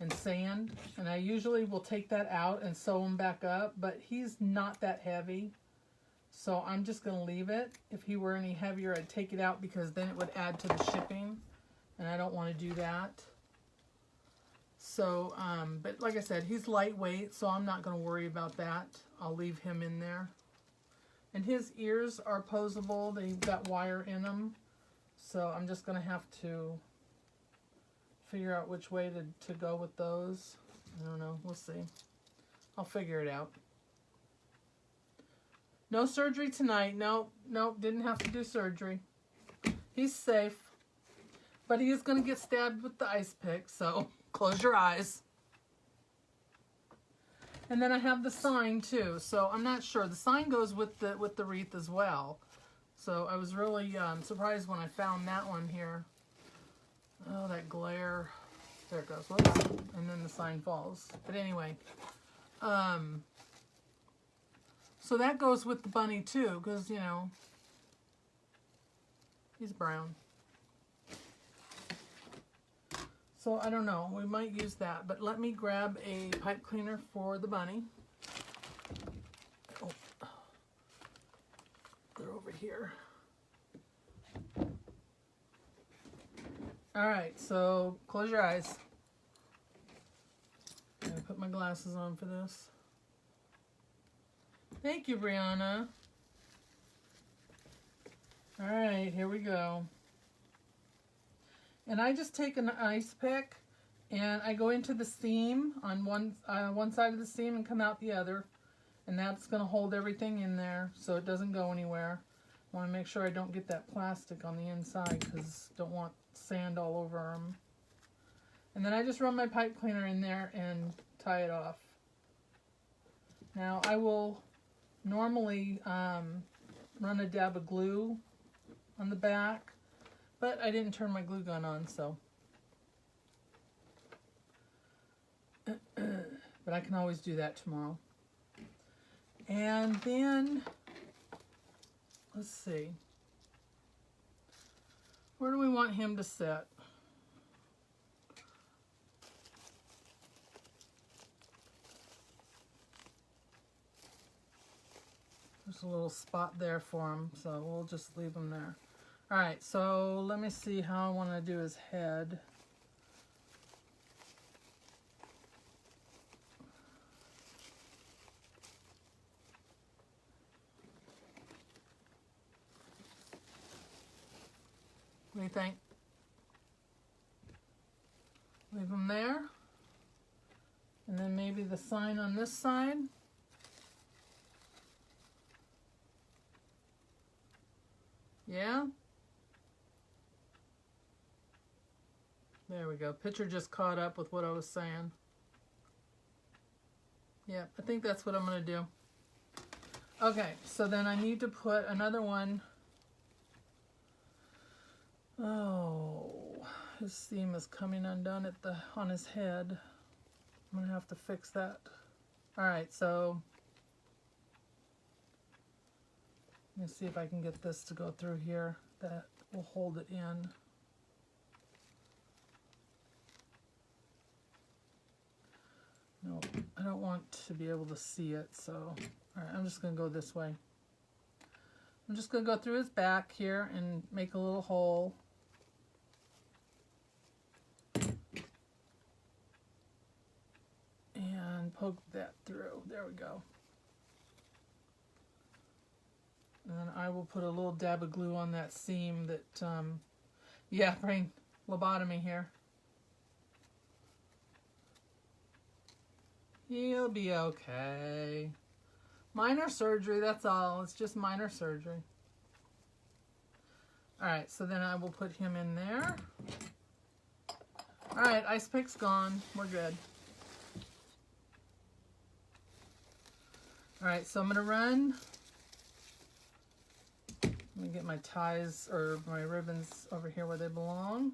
and sand, and I usually will take that out and sew him back up, but he's not that heavy, so I'm just going to leave it. If he were any heavier, I'd take it out because then it would add to the shipping, and I don't want to do that. So, but like I said, he's lightweight, so I'm not going to worry about that. I'll leave him in there. And his ears are posable. They've got wire in them, so I'm just going to have to figure out which way to go with those. I don't know. We'll see. I'll figure it out. No surgery tonight. Nope, didn't have to do surgery. He's safe. But he is going to get stabbed with the ice pick, so close your eyes. And then I have the sign too, so I'm not sure. The sign goes with the wreath as well. So I was really surprised when I found that one here. Oh, that glare. There it goes. Whoops. And then the sign falls. But anyway. So that goes with the bunny too, because, you know, he's brown. So I don't know. We might use that. But let me grab a pipe cleaner for the bunny. Oh. They're over here. Alright, so close your eyes. I'm going to put my glasses on for this. Thank you, Brianna. Alright, here we go. And I just take an ice pick and I go into the seam on one side of the seam and come out the other. And that's going to hold everything in there so it doesn't go anywhere. I want to make sure I don't get that plastic on the inside because I don't want sand all over them. And then I just run my pipe cleaner in there and tie it off. Now I will normally run a dab of glue on the back, but I didn't turn my glue gun on, so. But I can always do that tomorrow. And then, let's see. Where do we want him to sit? There's a little spot there for him, so we'll just leave him there. All right, so let me see how I want to do his head. What do you think? Leave him there. And then maybe the sign on this side. Yeah? There we go. Picture just caught up with what I was saying. Yeah, I think that's what I'm going to do. Okay, so then I need to put another one. Oh, his seam is coming undone at on his head. I'm going to have to fix that. All right, so let me see if I can get this to go through here. That will hold it in. No, I don't want to be able to see it, so all right, I'm just going to go this way. I'm just going to go through his back here and make a little hole. And poke that through. There we go. And then I will put a little dab of glue on that seam that, yeah, brain lobotomy here. He'll be okay. Minor surgery, that's all. It's just minor surgery. Alright, so then I will put him in there. Alright, ice pick's gone. We're good. Alright, so I'm going to run. Let me get my ties or my ribbons over here where they belong.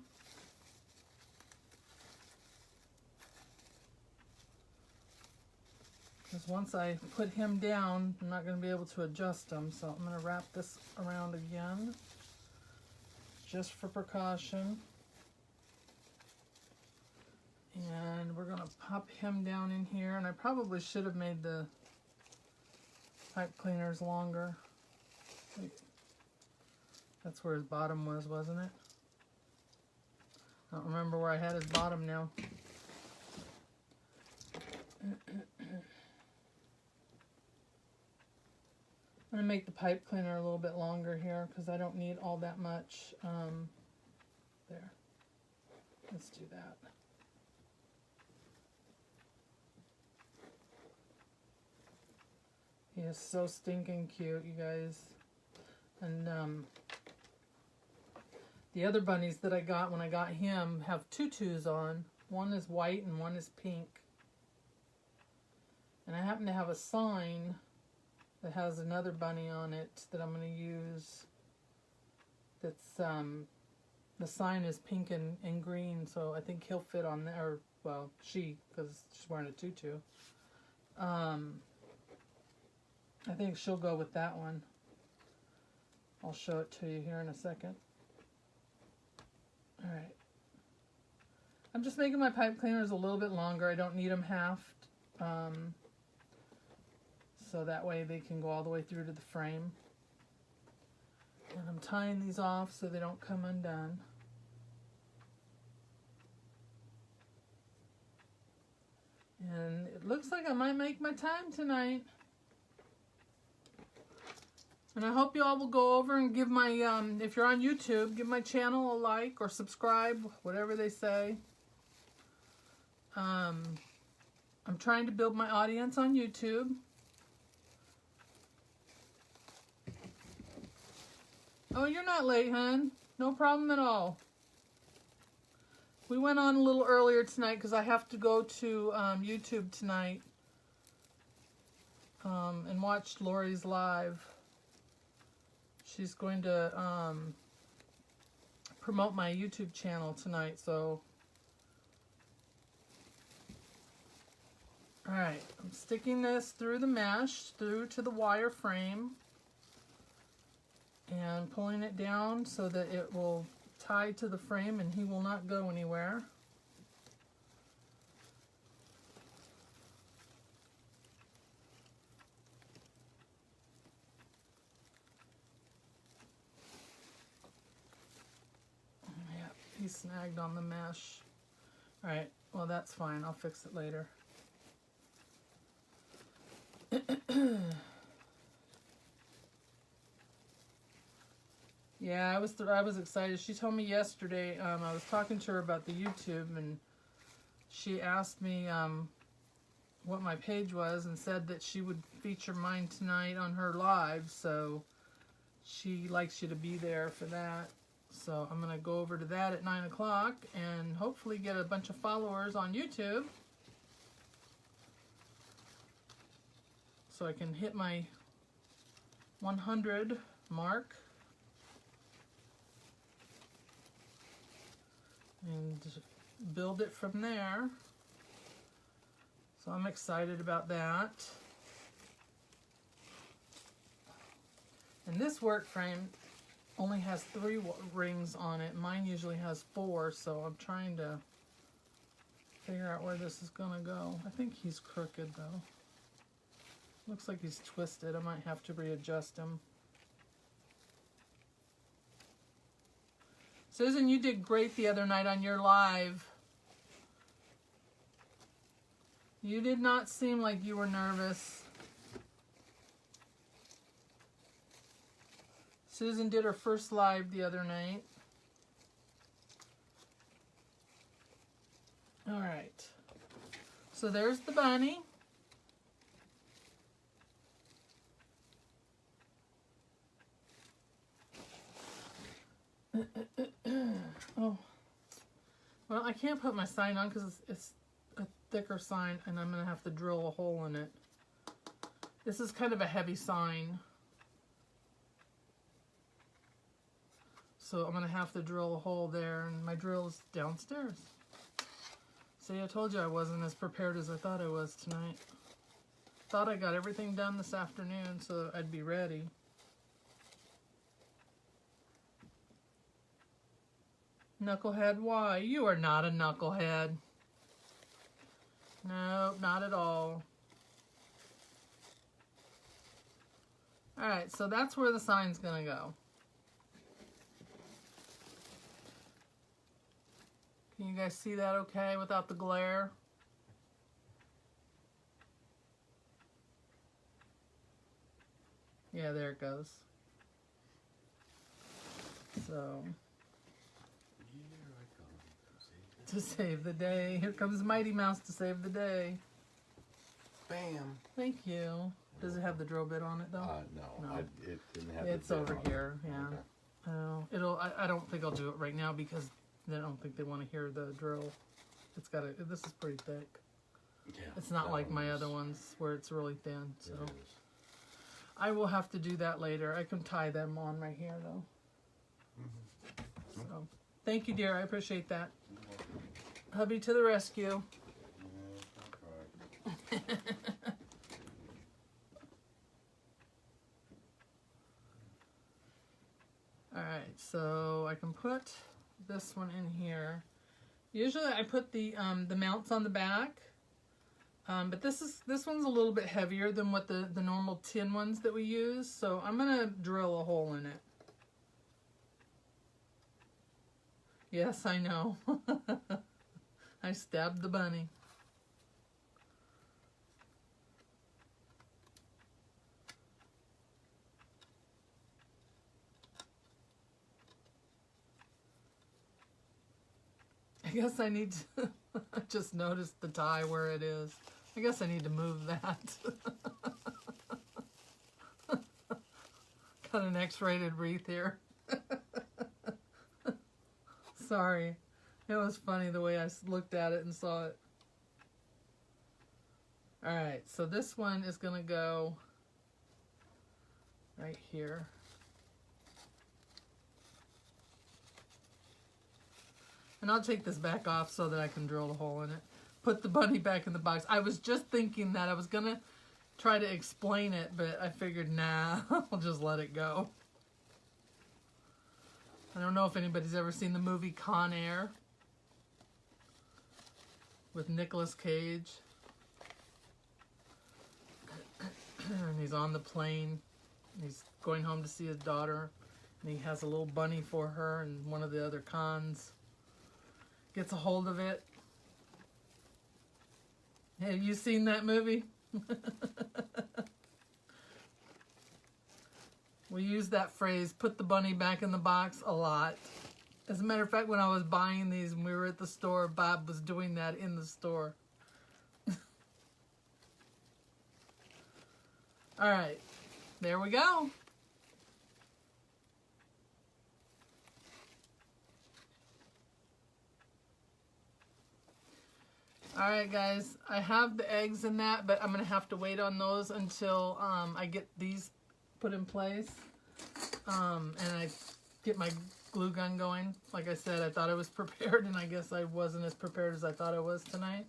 Because once I put him down, I'm not going to be able to adjust him. So I'm going to wrap this around again, just for precaution. And we're going to pop him down in here. And I probably should have made the pipe cleaners longer. Wait. That's where his bottom was, wasn't it? I don't remember where I had his bottom now. I'm going to make the pipe cleaner a little bit longer here because I don't need all that much. There. Let's do that. He is so stinking cute, you guys. And the other bunnies that I got when I got him have tutus on. One is white and one is pink. And I happen to have a sign that has another bunny on it that I'm going to use. That's the sign is pink and green, so I think he'll fit on there. Or, well, she, because she's wearing a tutu. I think she'll go with that one. I'll show it to you here in a second. All right. I'm just making my pipe cleaners a little bit longer. I don't need them halved. So that way they can go all the way through to the frame. And I'm tying these off so they don't come undone. And it looks like I might make my time tonight. And I hope you all will go over and give my, if you're on YouTube, give my channel a like or subscribe, whatever they say. I'm trying to build my audience on YouTube. Oh, you're not late, hon. No problem at all. We went on a little earlier tonight because I have to go to YouTube tonight. and watched Lori's live. She's going to promote my YouTube channel tonight, so. Alright, I'm sticking this through the mesh, through to the wire frame, and pulling it down so that it will tie to the frame and he will not go anywhere. Yeah, he snagged on the mesh. Alright, well that's fine, I'll fix it later. Yeah, I was excited. She told me yesterday, I was talking to her about the YouTube, and she asked me what my page was and said that she would feature mine tonight on her live, so she likes you to be there for that. So I'm going to go over to that at 9 o'clock and hopefully get a bunch of followers on YouTube, so I can hit my 100 mark and build it from there. So I'm excited about that. And this work frame only has 3 rings on it. Mine usually has 4, so I'm trying to figure out where this is gonna go. I think he's crooked though. Looks like he's twisted. I might have to readjust him. Susan, you did great the other night on your live. You did not seem like you were nervous. Susan did her first live the other night. All right. So there's the bunny. Oh, well, I can't put my sign on because it's a thicker sign, and I'm going to have to drill a hole in it. This is kind of a heavy sign, so I'm going to have to drill a hole there, and my drill is downstairs. See, I told you I wasn't as prepared as I thought I was tonight. Thought I got everything done this afternoon so I'd be ready. Knucklehead, why? You are not a knucklehead. No, not at all. Alright, so that's where the sign's gonna go. Can you guys see that okay without the glare? Yeah, there it goes. So... to save the day. Here comes Mighty Mouse to save the day. Bam. Thank you. Does it have the drill bit on it though? No. It didn't have it's the bit over on here, it. yeah. Okay. I don't think I'll do it right now because I don't think they want to hear the drill. It's got this is pretty thick. Yeah, it's not like my other ones where it's really thin, so. It is. I will have to do that later. I can tie them on right here though. So, thank you, dear. I appreciate that. Hubby to the rescue. Yeah, Alright, so I can put this one in here. Usually I put the mounts on the back, but this one's a little bit heavier than what the normal tin ones that we use, so I'm gonna drill a hole in it. Yes, I know. I stabbed the bunny. I guess I need to, I just noticed the tie where it is. I guess I need to move that. Got an X-rated wreath here. Sorry. It was funny the way I looked at it and saw it. Alright, so this one is going to go right here. And I'll take this back off so that I can drill a hole in it. Put the bunny back in the box. I was just thinking that I was going to try to explain it, but I figured, nah, I'll just let it go. I don't know if anybody's ever seen the movie Con Air with Nicolas Cage. And he's on the plane. He's going home to see his daughter. And he has a little bunny for her, and one of the other cons gets a hold of it. Have you seen that movie? We use that phrase, put the bunny back in the box, a lot. As a matter of fact, when I was buying these and we were at the store, Bob was doing that in the store. Alright, there we go. Alright guys, I have the eggs in that, but I'm going to have to wait on those until I get these put in place. And I get my glue gun going. Like I said, I thought I was prepared, and I guess I wasn't as prepared as I thought I was tonight.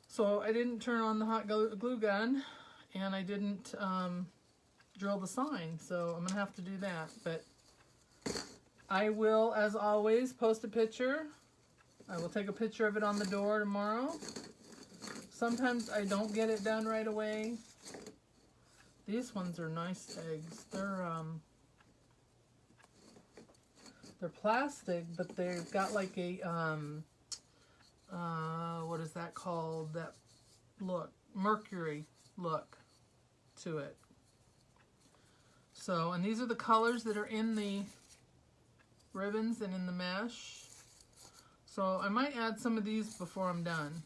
So I didn't turn on the hot glue gun, and I didn't drill the sign, so I'm going to have to do that. But I will, as always, post a picture. I will take a picture of it on the door tomorrow. Sometimes I don't get it done right away. These ones are nice eggs. They're plastic, but they've got like a what is that called? That look, mercury look to it. So, and these are the colors that are in the ribbons and in the mesh. So I might add some of these before I'm done.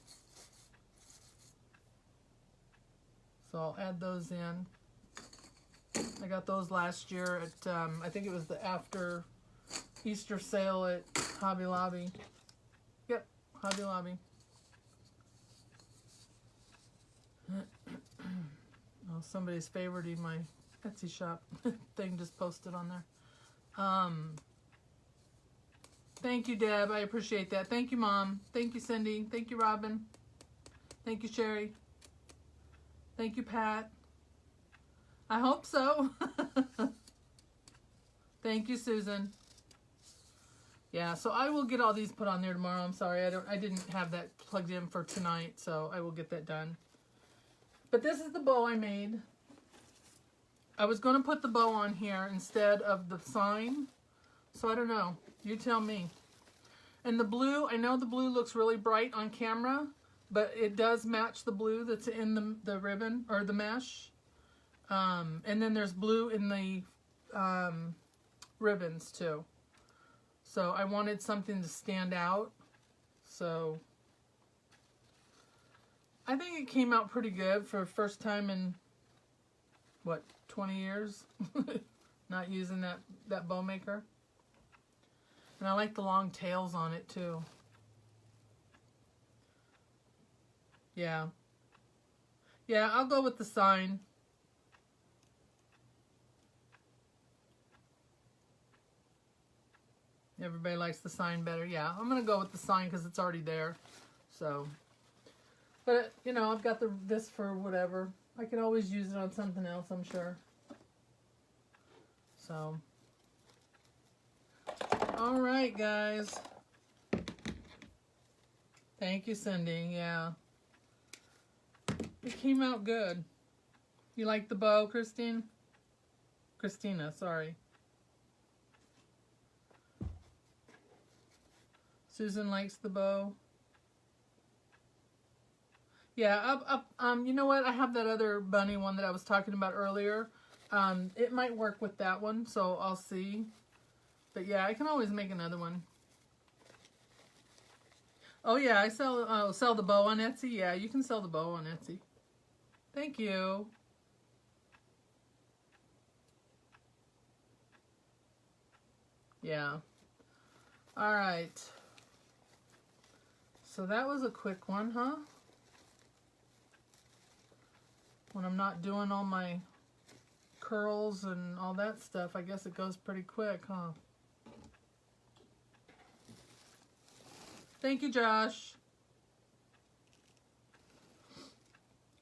So I'll add those in. I got those last year at, I think it was the after Easter sale at Hobby Lobby. Yep, Hobby Lobby. Oh, somebody's favoriting my Etsy shop thing just posted on there. Thank you, Deb. I appreciate that. Thank you, Mom. Thank you, Cindy. Thank you, Robin. Thank you, Sherry. Thank you, Pat. I hope so. Thank you, Susan. Yeah, so I will get all these put on there tomorrow. I'm sorry, I didn't have that plugged in for tonight, so I will get that done. But this is the bow I made. I was going to put the bow on here instead of the sign, so I don't know. You tell me. And the blue, I know the blue looks really bright on camera, but it does match the blue that's in the ribbon or the mesh. And then there's blue in the ribbons too. So I wanted something to stand out. So I think it came out pretty good for first time in, what, 20 years? Not using that bow maker. And I like the long tails on it too. Yeah. Yeah, I'll go with the sign. Everybody likes the sign better. Yeah, I'm going to go with the sign because it's already there. So, but, you know, I've got this for whatever. I can always use it on something else, I'm sure. So, all right, guys. Thank you, Cindy. Yeah. It came out good. You like the bow, Christine? Christina, sorry. Susan likes the bow. Yeah, you know what? I have that other bunny one that I was talking about earlier. It might work with that one, so I'll see. But yeah, I can always make another one. Oh yeah, I sell the bow on Etsy. Yeah, you can sell the bow on Etsy. Thank you. Yeah. All right. So that was a quick one, huh? when I'm not doing all my curls and all that stuff, I guess it goes pretty quick, huh? Thank you, Josh.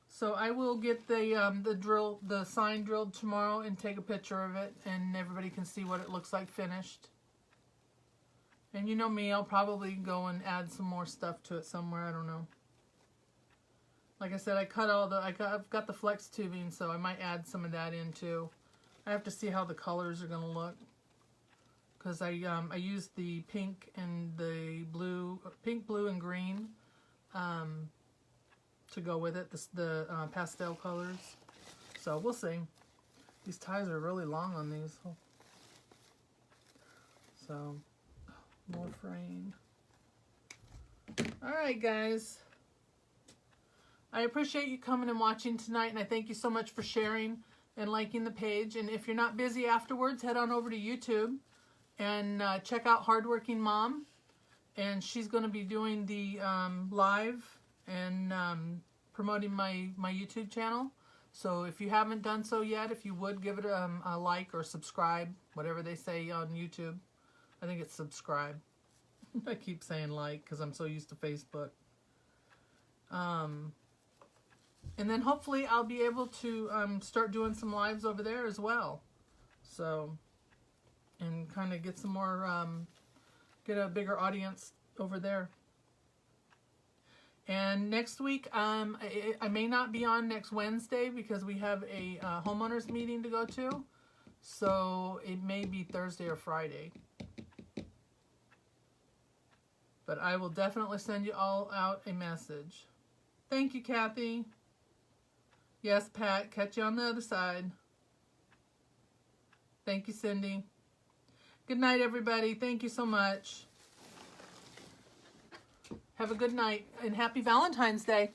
So I will get the sign drilled tomorrow and take a picture of it, and everybody can see what it looks like finished. And you know me, I'll probably go and add some more stuff to it somewhere. I don't know. Like I said, I've got the flex tubing, so I might add some of that in too. I have to see how the colors are gonna look, because I used the pink and the blue, pink, blue, and green. To go with it, the pastel colors. So we'll see. These ties are really long on these. So more fraying. All right, guys. I appreciate you coming and watching tonight, and I thank you so much for sharing and liking the page. And if you're not busy afterwards, head on over to YouTube and check out Hardworking Mom. And she's going to be doing the live and promoting my YouTube channel. So if you haven't done so yet, if you would give it a like or subscribe, whatever they say on YouTube. I think it's subscribe. I keep saying like because I'm so used to Facebook. And then hopefully I'll be able to start doing some lives over there as well. So, and kind of get some more, get a bigger audience over there. And next week, I may not be on next Wednesday because we have a homeowners meeting to go to. So it may be Thursday or Friday. But I will definitely send you all out a message. Thank you, Kathy. Yes, Pat. Catch you on the other side. Thank you, Cindy. Good night, everybody. Thank you so much. Have a good night and happy Valentine's Day.